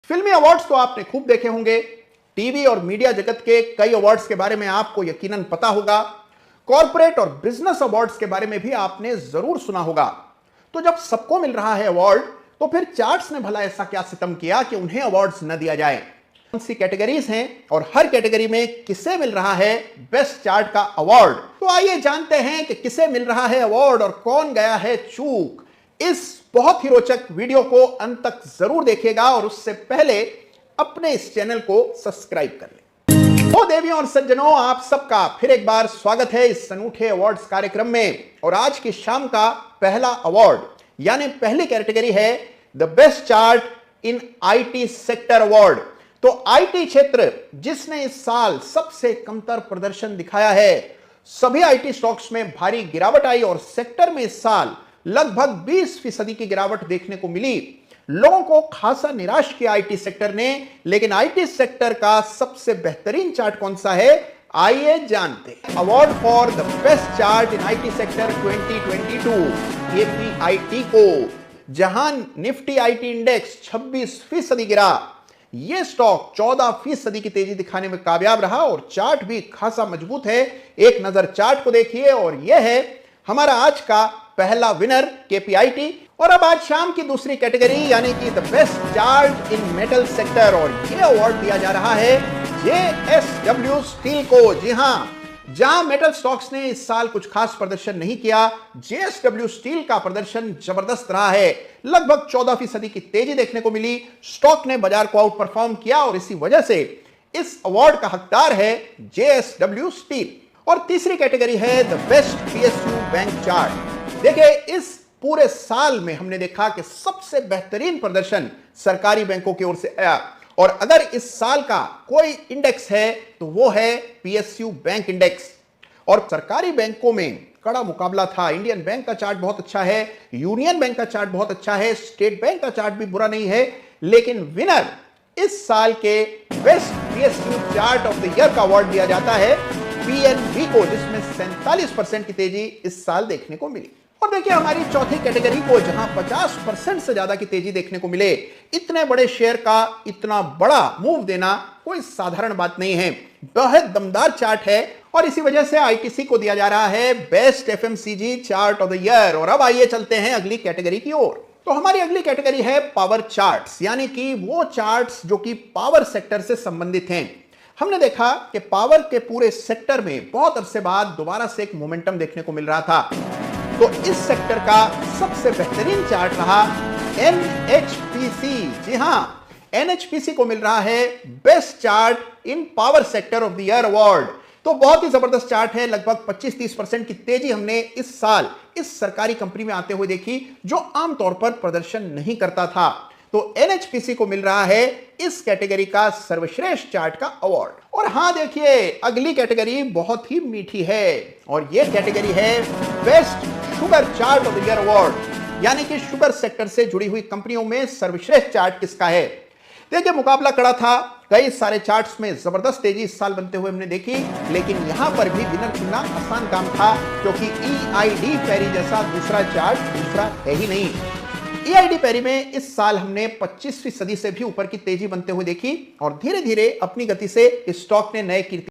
फिल्मी अवार्ड्स तो आपने खूब देखे होंगे। टीवी और मीडिया जगत के कई अवार्ड्स के बारे में आपको यकीनन पता होगा। कॉर्पोरेट और बिजनेस अवार्ड्स के बारे में भी आपने जरूर सुना होगा। तो जब सबको मिल रहा है अवार्ड, तो फिर चार्ट्स ने भला ऐसा क्या सितम किया कि उन्हें अवार्ड्स न दिया जाए? कौन सी कैटेगरीज हैं और हर कैटेगरी में किसे मिल रहा है बेस्ट चार्ट का अवार्ड? तो आइए जानते हैं कि किसे मिल रहा है अवार्ड और कौन गया है चूक। इस बहुत ही रोचक वीडियो को अंत तक जरूर देखिएगा और उससे पहले अपने इस चैनल को सब्सक्राइब कर लें। तो देवियों और सज्जनों, आप सबका फिर एक बार स्वागत है इस अनूठे अवार्ड्स कार्यक्रम में। और आज की शाम का पहला अवार्ड यानी पहली कैटेगरी है the best chart in IT sector award. तो आईटी क्षेत्र जिसने इस साल सबसे कमतर प्रदर्शन दिखाया है, सभी आईटी स्टॉक्स में भारी गिरावट आई और सेक्टर में इस साल लगभग 20% की गिरावट देखने को मिली। लोगों को खासा निराश किया आईटी सेक्टर ने। लेकिन आईटी सेक्टर का सबसे बेहतरीन चार्ट कौन सा है, आइए जानते हैं। Award for the best chart in IT sector 2022 एपीआईटी को, जहां निफ्टी आईटी इंडेक्स 26% गिरा, यह स्टॉक 14% की तेजी दिखाने में कामयाब रहा और चार्ट भी खासा मजबूत है। एक नजर चार्ट को देखिए और यह है हमारा आज का पहला विनर केपीआईटी। और अब आज शाम की दूसरी कैटेगरी यानी कि the best chart in metal sector, और यह अवार्ड दिया जा रहा है जेएसडब्ल्यू स्टील को। जी हां, जहां मेटल स्टॉक्स ने इस साल कुछ खास प्रदर्शन नहीं किया, जेएसडब्ल्यू स्टील का प्रदर्शन जबरदस्त रहा है। लगभग 14% की तेजी देखने को मिली। स्टॉक ने बाजार को आउट परफॉर्म किया और इसी वजह से इस अवार्ड का हकदार है जेएसडब्ल्यू स्टील। और तीसरी कैटेगरी है the best PSU bank chart. देखिए, इस पूरे साल में हमने देखा कि सबसे बेहतरीन प्रदर्शन सरकारी बैंकों की ओर से आया। और अगर इस साल का कोई इंडेक्स है तो वो है पीएसयू बैंक इंडेक्स। और सरकारी बैंकों में कड़ा मुकाबला था। इंडियन बैंक का चार्ट बहुत अच्छा है, यूनियन बैंक का चार्ट बहुत अच्छा है, स्टेट बैंक का चार्ट भी बुरा नहीं है। लेकिन विनर इस साल के best PSU chart of the year का अवार्ड दिया जाता है पीएनबी को, जिसमें 47% की तेजी इस साल देखने को मिली। और देखिए हमारी चौथी कैटेगरी को, जहां 50% से ज्यादा की तेजी देखने को मिले। इतने बड़े शेयर का इतना बड़ा मूव देना कोई साधारण बात नहीं है। बहुत दमदार चार्ट है और इसी वजह से आईटीसी को दिया जा रहा है best FMCG chart of the year. और अब आइए चलते हैं अगली कैटेगरी की ओर। तो हमारी अगली कैटेगरी है पावर चार्ट्स, यानी कि वो चार्ट्स जो कि पावर सेक्टर से संबंधित हैं। हमने देखा कि पावर के पूरे सेक्टर में बहुत अरसे बाद दोबारा से एक मोमेंटम देखने को मिल रहा था। तो इस सेक्टर का सबसे बेहतरीन चार्ट रहा एनएचपीसी। जी हां, एनएचपीसी को मिल रहा है best chart in power sector of the year award. तो बहुत ही जबरदस्त चार्ट है। लगभग 25-30% की तेजी हमने इस साल इस सरकारी कंपनी में आते हुए देखी, जो आमतौर पर प्रदर्शन नहीं करता था। तो एनएचपीसी को मिल रहा है इस कैटेगरी का सर्वश्रेष्ठ चार्ट का अवार्ड। और हां देखिए, अगली कैटेगरी बहुत ही मीठी है और यह कैटेगरी है best sugar chart of the year award, यानी कि शुगर सेक्टर से जुड़ी हुई कंपनियों में सर्वश्रेष्ठ चार्ट किसका है। देखिए, मुकाबला कड़ा था। कई सारे चार्ट्स में जबरदस्त तेजी इस साल बनते हुए हमने देखी, लेकिन यहां पर भी विनर चुनना आसान काम था, क्योंकि ईआईडी पैरी जैसा दूसरा चार्ट दूसरा है ही नहीं। ईआईडी पैरी में इस साल हमने 25वीं सदी से भी ऊपर की तेजी बनते हुए देखी और धीरे धीरे अपनी गति से इस स्टॉक ने नए कीर्ति